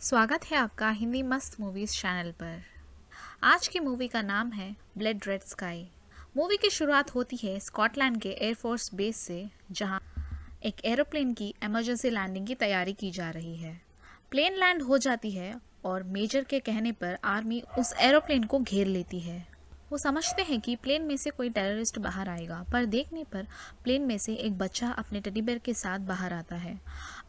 स्वागत है आपका हिंदी मस्त मूवीज चैनल पर। आज की मूवी का नाम है ब्लड रेड स्काई। मूवी की शुरुआत होती है स्कॉटलैंड के एयरफोर्स बेस से, जहां एक एरोप्लेन की इमरजेंसी लैंडिंग की तैयारी की जा रही है। प्लेन लैंड हो जाती है और मेजर के कहने पर आर्मी उस एरोप्लेन को घेर लेती है। वो समझते हैं कि प्लेन में से कोई टेररिस्ट बाहर आएगा, पर देखने पर प्लेन में से एक बच्चा अपने टेडी बेयर के साथ बाहर आता है।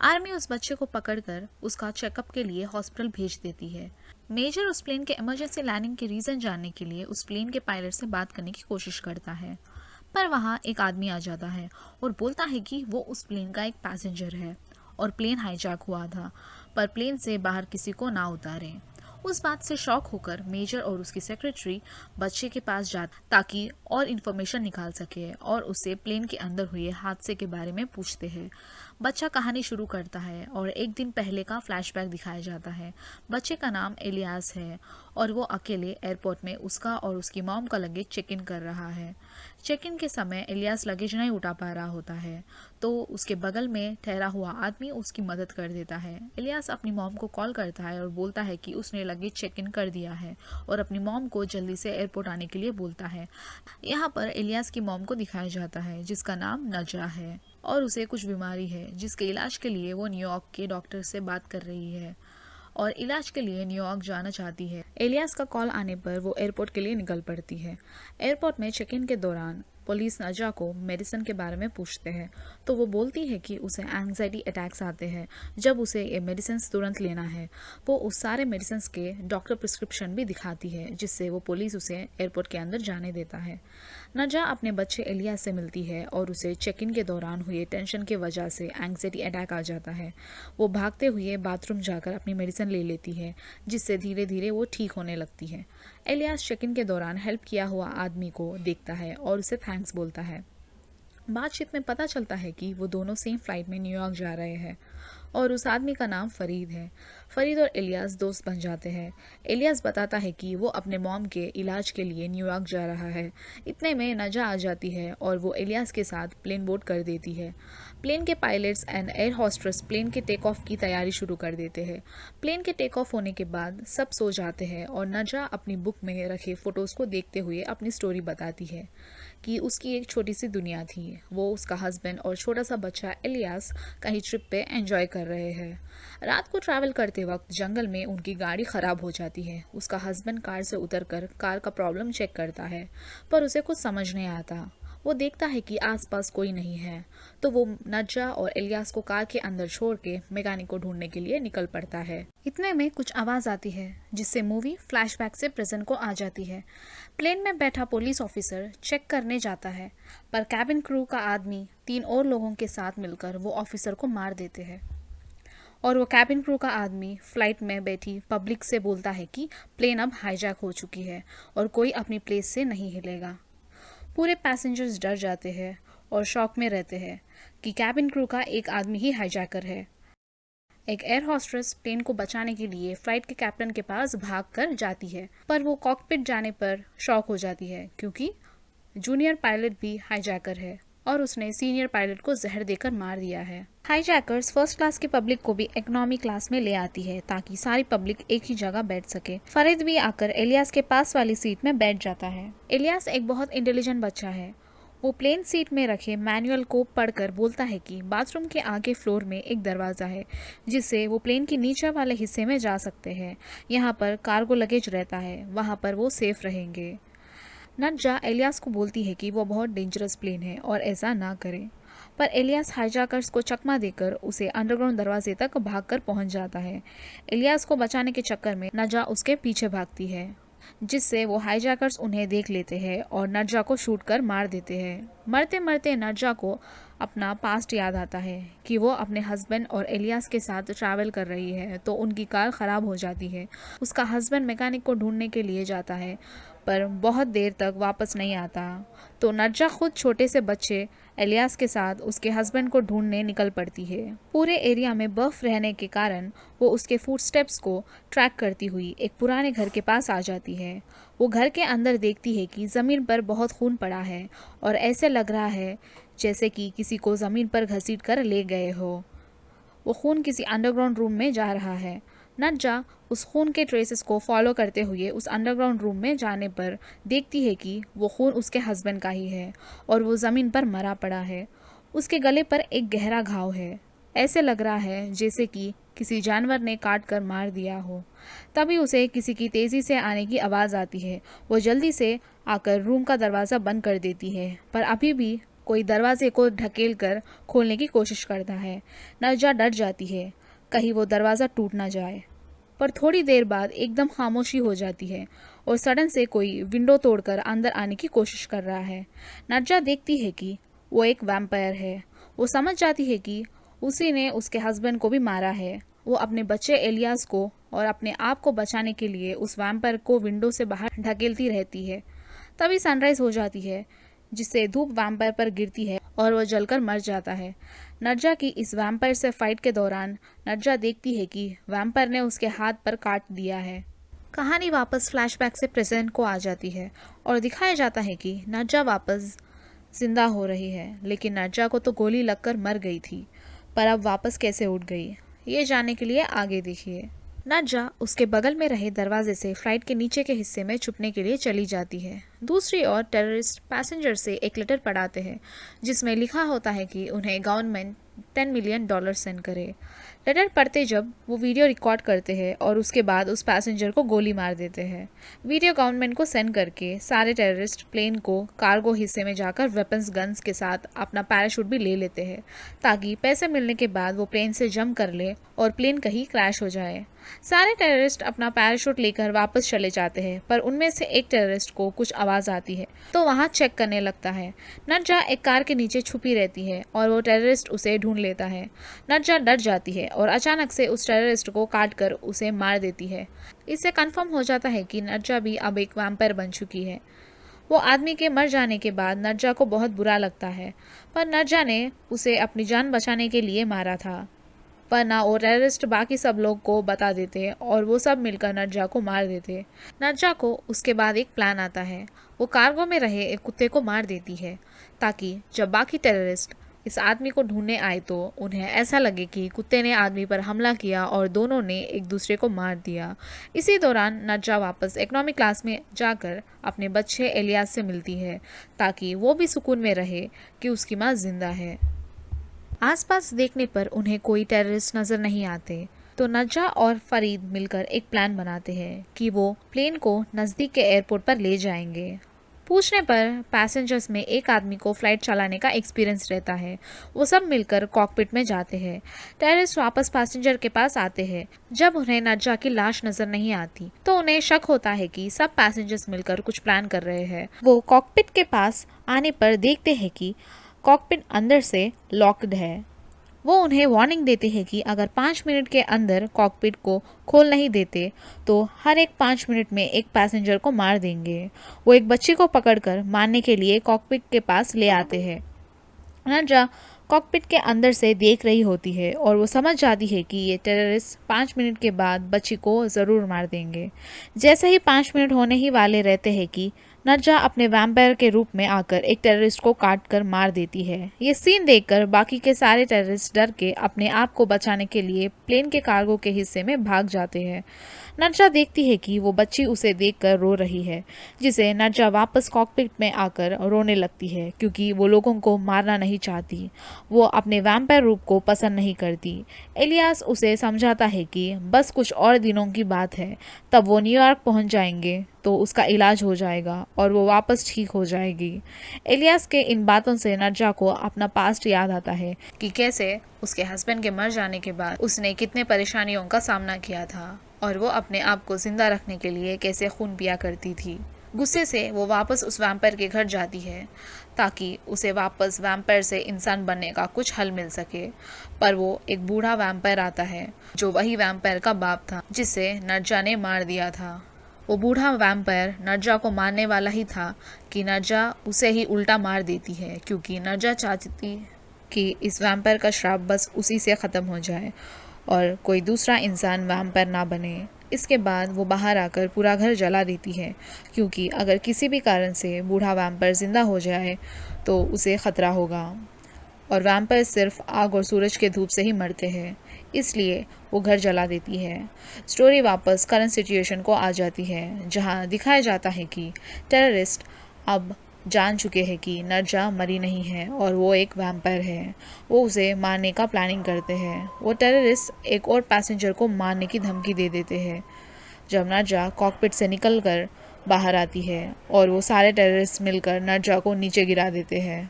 आर्मी उस बच्चे को पकड़कर उसका चेकअप के लिए हॉस्पिटल भेज देती है। मेजर उस प्लेन के इमरजेंसी लैंडिंग के रीजन जानने के लिए उस प्लेन के पायलट से बात करने की कोशिश करता है, पर वहाँ एक आदमी आ जाता है और बोलता है कि वो उस प्लेन का एक पैसेंजर है और प्लेन हाईजैक हुआ था, पर प्लेन से बाहर किसी को ना उतारें। उस बात से शॉक होकर मेजर और उसकी सेक्रेटरी बच्चे के पास जाते ताकि और इन्फॉर्मेशन निकाल सके और उससे प्लेन के अंदर हुए हादसे के बारे में पूछते हैं। बच्चा कहानी शुरू करता है और एक दिन पहले का फ्लैशबैक दिखाया जाता है। बच्चे का नाम इलियास है और वो अकेले एयरपोर्ट में उसका और उसकी मॉम का लगेज चेक इन कर रहा है। चेक इन के समय इलियास लगेज नहीं उठा पा रहा होता है, तो उसके बगल में ठहरा हुआ आदमी उसकी मदद कर देता है। इलियास अपनी मॉम को कॉल करता है और बोलता है कि उसने लगेज चेक इन कर दिया है और अपनी मॉम को जल्दी से एयरपोर्ट आने के लिए बोलता है। यहाँ पर इलियास की मॉम को दिखाया जाता है जिसका नाम नजा है और उसे कुछ बीमारी है जिसके इलाज के लिए वो न्यूयॉर्क के डॉक्टर से बात कर रही है और इलाज के लिए न्यूयॉर्क जाना चाहती है। इलियास का कॉल आने पर वो एयरपोर्ट के लिए निकल पड़ती है। एयरपोर्ट में चेक इन के दौरान पुलिस नजा को मेडिसिन के बारे में पूछते हैं, तो वो बोलती है कि उसे एंग्जाइटी अटैक्स आते हैं जब उसे ये मेडिसिन तुरंत लेना है। वो उस सारे मेडिसिन के डॉक्टर प्रिस्क्रिप्शन भी दिखाती है, जिससे वो पुलिस उसे एयरपोर्ट के अंदर जाने देता है। नजा अपने बच्चे इलियास से मिलती है और उसे चेक इन के दौरान हुए टेंशन की वजह से एंग्जाइटी अटैक आ जाता है। वो भागते हुए बाथरूम जाकर अपनी मेडिसिन ले लेती है, जिससे धीरे धीरे वो ठीक होने लगती है। इलियास चेक इन के दौरान हेल्प किया हुआ आदमी को देखता है और उसे थैंक्स बोलता है। बातचीत में पता चलता है कि वो दोनों सेम फ्लाइट में न्यूयॉर्क जा रहे हैं और उस आदमी का नाम फरीद है। फरीद और इलियास दोस्त बन जाते हैं। इलियास बताता है कि वो अपने मॉम के इलाज के लिए न्यूयॉर्क जा रहा है। इतने में नजा आ जाती है और वो इलियास के साथ प्लेन बोर्ड कर देती है। प्लेन के pilots and air hostess plane के टेक ऑफ की तैयारी शुरू कर देते हैं। प्लेन के टेक ऑफ होने के बाद सब सो जाते हैं और नजा अपनी बुक में रखे फोटोज़ को देखते हुए अपनी स्टोरी बताती है कि उसकी एक छोटी सी दुनिया थी। वो, उसका हस्बैंड और छोटा सा बच्चा इलियास कहीं ट्रिप पे एंजॉय कर रहे हैं। रात को ट्रैवल करते वक्त जंगल में उनकी गाड़ी ख़राब हो जाती है। उसका हस्बैंड कार से उतरकर कार का प्रॉब्लम चेक करता है, पर उसे कुछ समझ नहीं आता। वो देखता है कि आसपास कोई नहीं है, तो वो नजा और इलियास को कार के अंदर छोड़ के मैकेनिक को ढूंढने के लिए निकल पड़ता है। इतने में कुछ आवाज़ आती है जिससे मूवी फ्लैशबैक से प्रेजेंट को आ जाती है। प्लेन में बैठा पुलिस ऑफिसर चेक करने जाता है, पर कैबिन क्रू का आदमी 3 और लोगों के साथ मिलकर वो ऑफिसर को मार देते हैं और वो कैबिन क्रू का आदमी फ्लाइट में बैठी पब्लिक से बोलता है कि प्लेन अब हाईजैक हो चुकी है और कोई अपनी प्लेस से नहीं हिलेगा। पूरे पैसेंजर्स डर जाते हैं और शॉक में रहते हैं कि कैबिन क्रू का एक आदमी ही हाईजैकर है। एक एयर हॉस्टेस प्लेन को बचाने के लिए फ्लाइट के कैप्टन के पास भाग कर जाती है, पर वो कॉकपिट जाने पर शॉक हो जाती है क्योंकि जूनियर पायलट भी हाईजैकर है और उसने सीनियर पायलट को जहर देकर मार दिया है। हाईजैकर्स फर्स्ट क्लास की पब्लिक को भी इकोनॉमी क्लास में ले आती है ताकि सारी पब्लिक एक ही जगह बैठ सके। फरीद भी आकर इलियास के पास वाली सीट में बैठ जाता है। इलियास एक बहुत इंटेलिजेंट बच्चा है। वो प्लेन सीट में रखे मैनुअल को पढ़कर बोलता है कि बाथरूम के आगे फ्लोर में एक दरवाज़ा है जिससे वो प्लेन के नीचे वाले हिस्से में जा सकते हैं। यहाँ पर कार्गो लगेज रहता है, वहाँ पर वो सेफ रहेंगे। नजा इलियास को बोलती है कि वो बहुत डेंजरस प्लेन है और ऐसा ना करें, पर इलियास हाईजैकर्स को चकमा देकर उसे अंडरग्राउंड दरवाजे तक भागकर पहुंच जाता है। इलियास को बचाने के चक्कर में नजा उसके पीछे भागती है, जिससे वो हाईजैकर्स उन्हें देख लेते हैं और नजा को शूट कर मार देते हैं। मरते मरते नजा को अपना पास्ट याद आता है कि वो अपने हस्बैंड और इलियास के साथ ट्रैवल कर रही है, तो उनकी कार ख़राब हो जाती है। उसका हस्बैंड मैकेनिक को ढूंढने के लिए जाता है, पर बहुत देर तक वापस नहीं आता, तो नजा खुद छोटे से बच्चे इलियास के साथ उसके हस्बैंड को ढूंढने निकल पड़ती है। पूरे एरिया में बर्फ रहने के कारण वो उसके फुटस्टेप्स को ट्रैक करती हुई एक पुराने घर के पास आ जाती है। वो घर के अंदर देखती है कि ज़मीन पर बहुत खून पड़ा है और ऐसे लग रहा है जैसे कि किसी को ज़मीन पर घसीट कर ले गए हो। वो खून किसी अंडरग्राउंड रूम में जा रहा है, नर्जा उस खून के ट्रेसेस को फॉलो करते हुए उस अंडरग्राउंड रूम में जाने पर देखती है कि वो खून उसके हस्बैंड का ही है और वो ज़मीन पर मरा पड़ा है। उसके गले पर एक गहरा घाव है। ऐसे लग रहा है जैसे कि किसी जानवर ने काट कर मार दिया हो। तभी उसे किसी की तेज़ी से आने की आवाज़ आती है। वो जल्दी से आकर रूम का दरवाज़ा बंद कर देती है, पर अभी भी कोई दरवाजे को ढकेल कर खोलने की कोशिश करता है। नर्जा डर जाती है, कहीं वो दरवाज़ा टूट ना जाए। पर थोड़ी देर बाद एकदम खामोशी हो जाती है और सडन से कोई विंडो तोड़कर अंदर आने की कोशिश कर रहा है। नर्जा देखती है कि वो एक वैम्पायर है। वो समझ जाती है कि उसी ने उसके हस्बैंड को भी मारा है। वो अपने बच्चे एलियास को और अपने आप को बचाने के लिए उस वैम्पायर को विंडो से बाहर ढकेलती रहती है। तभी सनराइज हो जाती है, जिससे धूप वैम्पायर पर गिरती है और वह जलकर मर जाता है। नर्जा की इस वैम्पायर से फाइट के दौरान नर्जा देखती है कि वैम्पायर ने उसके हाथ पर काट दिया है। कहानी वापस फ्लैशबैक से प्रेजेंट को आ जाती है और दिखाया जाता है कि नर्जा वापस जिंदा हो रही है, लेकिन नर्जा को तो गोली लगकर मर गई थी, पर अब वापस कैसे उठ गई, ये जानने के लिए आगे देखिए। नर्जा उसके बगल में रहे दरवाजे से फ्लाइट के नीचे के हिस्से में छुपने के लिए चली जाती है। दूसरी ओर टेररिस्ट पैसेंजर से एक लेटर पढ़ाते हैं, जिसमें लिखा होता है कि उन्हें गवर्नमेंट $10 मिलियन सेंड करे। लेटर पढ़ते जब वो वीडियो रिकॉर्ड करते हैं और उसके बाद उस पैसेंजर को गोली मार देते हैं। वीडियो गवर्नमेंट को सेंड करके सारे टेररिस्ट प्लेन को कार्गो हिस्से में जाकर वेपन्स गन्स के साथ अपना पैराशूट भी ले लेते हैं, ताकि पैसे मिलने के बाद वो प्लेन से जंप कर ले और प्लेन कहीं क्रैश हो जाए। सारे टेररिस्ट अपना पैराशूट लेकर वापस चले जाते हैं, पर उनमें से एक टेररिस्ट को कुछ आवाज़ आती है तो वहाँ चेक करने लगता है। नर्जा एक कार के नीचे छुपी रहती है और वो टेररिस्ट उसे ढूंढ लेता है। नर्जा डर जाती है और अचानक से उस टेररिस्ट को काट कर उसे मार देती है। इससे कंफर्म हो जाता है कि नर्जा भी अब एक वैम्पायर बन चुकी है। वो आदमी के मर जाने के बाद नर्जा को बहुत बुरा लगता है, पर नर्जा ने उसे अपनी जान बचाने के लिए मारा था। वरना वो टेररिस्ट बाकी सब लोग को बता देते और वो सब मिलकर नर्जा को मार देते। नर्जा को उसके बाद एक प्लान आता है। वो कार्गो में रहे एक कुत्ते को मार देती है, ताकि जब बाकी टेररिस्ट इस आदमी को ढूंढने आए तो उन्हें ऐसा लगे कि कुत्ते ने आदमी पर हमला किया और दोनों ने एक दूसरे को मार दिया। इसी दौरान नर्जा वापस इकोनॉमी क्लास में जाकर अपने बच्चे एलियास से मिलती है, ताकि वो भी सुकून में रहे कि उसकी माँ जिंदा है। आसपास देखने पर उन्हें कोई टेररिस्ट नजर नहीं आते, तो नर्जा और फरीद मिलकर एक प्लान बनाते हैं कि वो प्लेन को नज़दीक के एयरपोर्ट पर ले जाएंगे। पूछने पर पैसेंजर्स में एक आदमी को फ्लाइट चलाने का एक्सपीरियंस रहता है। वो सब मिलकर कॉकपिट में जाते हैं। टेररिस्ट वापस पैसेंजर के पास आते हैं। जब उन्हें नर्जा की लाश नजर नहीं आती तो उन्हें शक होता है कि सब पैसेंजर्स मिलकर कुछ प्लान कर रहे हैं। वो कॉकपिट के पास आने पर देखते हैं कि कॉकपिट अंदर से लॉक्ड है। वो उन्हें वार्निंग देते हैं कि अगर 5 मिनट के अंदर कॉकपिट को खोल नहीं देते तो हर एक 5 मिनट में एक पैसेंजर को मार देंगे। वो एक बच्चे को पकड़कर मारने के लिए कॉकपिट के पास ले आते हैं। नर्जा कॉकपिट के अंदर से देख रही होती है और वो समझ जाती है कि ये टेररिस्ट 5 मिनट के बाद बच्ची को ज़रूर मार देंगे। जैसे ही 5 मिनट होने ही वाले रहते हैं कि नर्जा अपने वैम्पायर के रूप में आकर एक टेररिस्ट को काट कर मार देती है। ये सीन देखकर बाकी के सारे टेररिस्ट डर के अपने आप को बचाने के लिए प्लेन के कार्गो के हिस्से में भाग जाते हैं। नर्जा देखती है कि वो बच्ची उसे देखकर रो रही है, जिसे नर्जा वापस कॉकपिट में आकर रोने लगती है, क्योंकि वो लोगों को मारना नहीं चाहती। वो अपने वैम्पायर रूप को पसंद नहीं करती। एलियास उसे समझाता है कि बस कुछ और दिनों की बात है, तब वो न्यूयॉर्क पहुंच जाएंगे तो उसका इलाज हो जाएगा और वो वापस ठीक हो जाएगी। एलियास के इन बातों से नर्जा को अपना पास्ट याद आता है कि कैसे उसके हस्बैंड के मर जाने के बाद उसने कितने परेशानियों का सामना किया था और वो अपने आप को जिंदा रखने के लिए कैसे खून पिया करती थी। गुस्से से वो वापस उस वैम्पायर के घर जाती है ताकि उसे वापस वैम्पायर से इंसान बनने का कुछ हल मिल सके, पर वो एक बूढ़ा वैम्पायर आता है जो वही वैम्पायर का बाप था जिसे नर्जा ने मार दिया था। वो बूढ़ा वैम्पायर नर्जा को मारने वाला ही था कि नर्जा उसे ही उल्टा मार देती है, क्योंकि नर्जा चाहती थी कि इस वैम्पायर का श्राप बस उसी से ख़त्म हो जाए और कोई दूसरा इंसान वैम्पायर ना बने। इसके बाद वो बाहर आकर पूरा घर जला देती है, क्योंकि अगर किसी भी कारण से बूढ़ा वैम्पायर ज़िंदा हो जाए तो उसे ख़तरा होगा और वैम्पायर सिर्फ आग और सूरज के धूप से ही मरते हैं। इसलिए वो घर जला देती है। स्टोरी वापस करंट सिचुएशन को आ जाती है, जहाँ दिखाया जाता है कि टेररिस्ट अब जान चुके हैं कि नर्जा मरी नहीं है और वो एक वैम्पायर है। वो उसे मारने का प्लानिंग करते हैं। वो टेररिस्ट एक और पैसेंजर को मारने की धमकी दे देते हैं। जब नर्जा कॉकपिट से निकलकर बाहर आती है और वो सारे टेररिस्ट मिलकर नर्जा को नीचे गिरा देते हैं।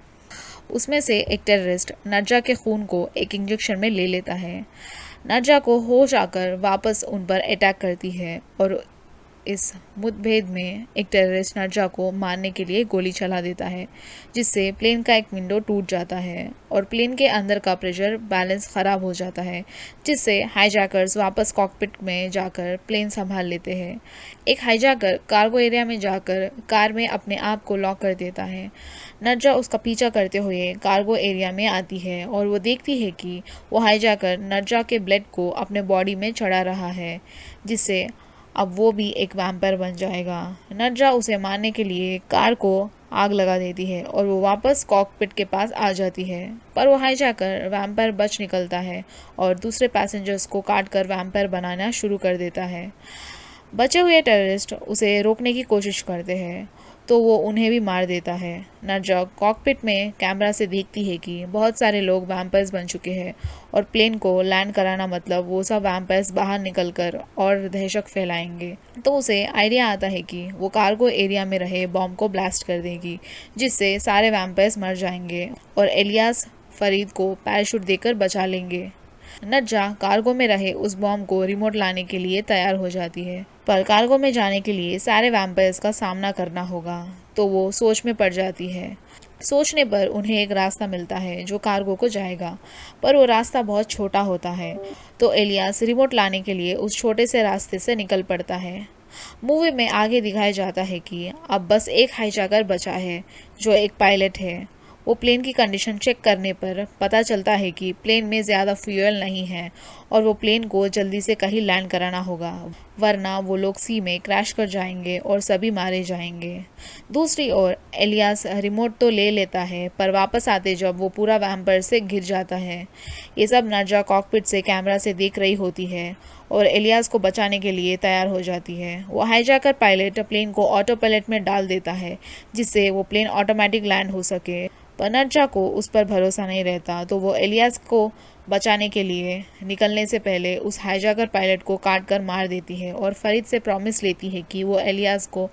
उसमें से एक टेररिस्ट नर्जा के खून को एक इंजेक्शन में ले लेता है। नर्जा को होश आकर वापस उन पर अटैक करती है और इस मुठभेड़ में एक टेररिस्ट नर्जा को मारने के लिए गोली चला देता है, जिससे प्लेन का एक विंडो टूट जाता है और प्लेन के अंदर का प्रेशर बैलेंस ख़राब हो जाता है, जिससे हाईजैकर्स वापस कॉकपिट में जाकर प्लेन संभाल लेते हैं। एक हाईजैकर कार्गो एरिया में जाकर कार में अपने आप को लॉक कर देता है। नर्जा उसका पीछा करते हुए कार्गो एरिया में आती है और वो देखती है कि वो हाईजैकर नर्जा के ब्लड को अपने बॉडी में चढ़ा रहा है, जिससे अब वो भी एक वैम्पायर बन जाएगा। नर्जा उसे मारने के लिए कार को आग लगा देती है और वो वापस कॉकपिट के पास आ जाती है, पर वो हाईजैकर वैम्पायर बच निकलता है और दूसरे पैसेंजर्स को काट कर वैम्पायर बनाना शुरू कर देता है। बचे हुए टेररिस्ट उसे रोकने की कोशिश करते हैं, तो वो उन्हें भी मार देता है। नर्जा कॉकपिट में कैमरा से देखती है कि बहुत सारे लोग वैम्पायर्स बन चुके हैं और प्लेन को लैंड कराना मतलब वो सब वैम्पायर्स बाहर निकलकर और दहशत फैलाएंगे। तो उसे आइडिया आता है कि वो कार्गो एरिया में रहे बॉम्ब को ब्लास्ट कर देगी, जिससे सारे वैम्पायर्स मर जाएंगे और इलियास फरीद को पैराशूट देकर बचा लेंगे। नर्जा कार्गो में रहे उस बॉम्ब को रिमोट लाने के लिए तैयार हो जाती है, पर कार्गो में जाने के लिए सारे वैम्पायर्स का सामना करना होगा, तो वो सोच में पड़ जाती है। सोचने पर उन्हें एक रास्ता मिलता है जो कार्गो को जाएगा, पर वो रास्ता बहुत छोटा होता है, तो इलियास रिमोट लाने के लिए उस छोटे से रास्ते से निकल पड़ता है। मूवी में आगे दिखाया जाता है कि अब बस एक हाईजैकर बचा है, जो एक पायलट है। वो प्लेन की कंडीशन चेक करने पर पता चलता है कि प्लेन में ज़्यादा फ्यूल नहीं है और वो प्लेन को जल्दी से कहीं लैंड कराना होगा, वरना वो लोग सी में क्रैश कर जाएंगे और सभी मारे जाएंगे। दूसरी ओर इलियास रिमोट तो ले लेता है, पर वापस आते जब वो पूरा वैम्पायर से घिर जाता है। ये सब नर्जा कॉकपिट से कैमरा से देख रही होती है और इलियास को बचाने के लिए तैयार हो जाती है। वो हाईजैकर पायलट प्लेन को ऑटो पायलट में डाल देता है, जिससे वो प्लेन ऑटोमेटिक लैंड हो सके, पर नर्जा को उस पर भरोसा नहीं रहता, तो वो इलियास को बचाने के लिए निकलने से पहले उस हाईजैकर पायलट को काट कर मार देती है और फरीद से प्रॉमिस लेती है कि वो इलियास को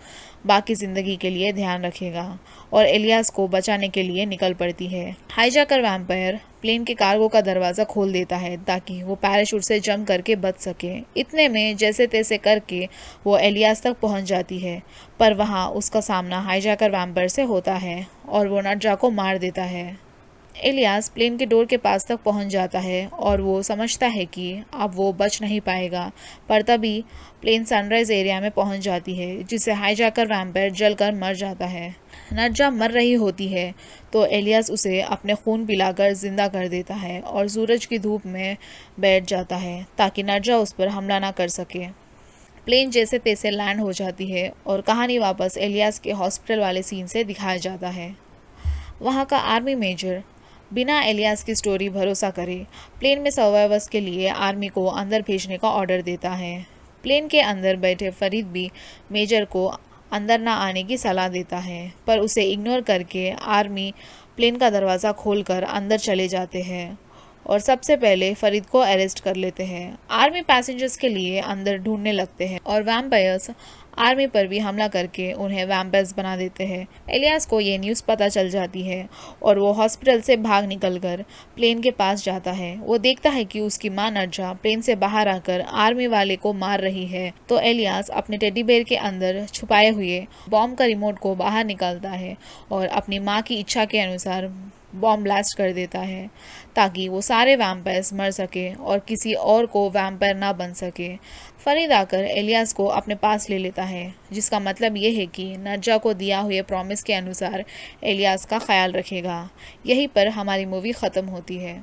बाकी ज़िंदगी के लिए ध्यान रखेगा और इलियास को बचाने के लिए निकल पड़ती है। हाईजैकर वैम्पायर प्लेन के कार्गो का दरवाज़ा खोल देता है ताकि वो पैराशूट से जंप करके बच सके। इतने में जैसे तैसे करके वो इलियास तक पहुंच जाती है, पर वहाँ उसका सामना हाईजैकर वैम्पायर से होता है और वो नर्जा को मार देता है। इलियास प्लेन के डोर के पास तक पहुंच जाता है और वो समझता है कि अब वो बच नहीं पाएगा, पर तभी प्लेन सनराइज एरिया में पहुंच जाती है, जिससे हाईजैकर वैम्पायर जलकर मर जाता है। नर्जा मर रही होती है तो इलियास उसे अपने खून पिलाकर जिंदा कर देता है और सूरज की धूप में बैठ जाता है ताकि नर्जा उस पर हमला ना कर सके। प्लेन जैसे तैसे लैंड हो जाती है और कहानी वापस इलियास के हॉस्पिटल वाले सीन से दिखाया जाता है। वहाँ का आर्मी मेजर बिना इलियास की स्टोरी भरोसा करे प्लेन में सर्वाइवर्स के लिए आर्मी को अंदर भेजने का ऑर्डर देता है। प्लेन के अंदर बैठे फरीद भी मेजर को अंदर ना आने की सलाह देता है, पर उसे इग्नोर करके आर्मी प्लेन का दरवाज़ा खोलकर अंदर चले जाते हैं और सबसे पहले फरीद को अरेस्ट कर लेते हैं। आर्मी पैसेंजर्स के लिए अंदर ढूंढने लगते हैं और वैम्पायर्स आर्मी पर भी हमला करके उन्हें वैम्पायर्स बना देते हैं। इलियास को ये न्यूज़ पता चल जाती है और वो हॉस्पिटल से भाग निकलकर प्लेन के पास जाता है। वो देखता है कि उसकी माँ नर्जा प्लेन से बाहर आकर आर्मी वाले को मार रही है, तो इलियास अपने टेडी बेयर के अंदर छुपाए हुए बॉम्ब का रिमोट को बाहर निकालता है और अपनी माँ की इच्छा के अनुसार बॉम्ब ब्लास्ट कर देता है ताकि वो सारे वैम्पायर्स मर सके और किसी और को वैम्पायर ना बन सके। फरीद आकर इलियास को अपने पास ले लेता है, जिसका मतलब ये है कि नर्जा को दिया हुए प्रॉमिस के अनुसार इलियास का ख्याल रखेगा। यहीं पर हमारी मूवी ख़त्म होती है।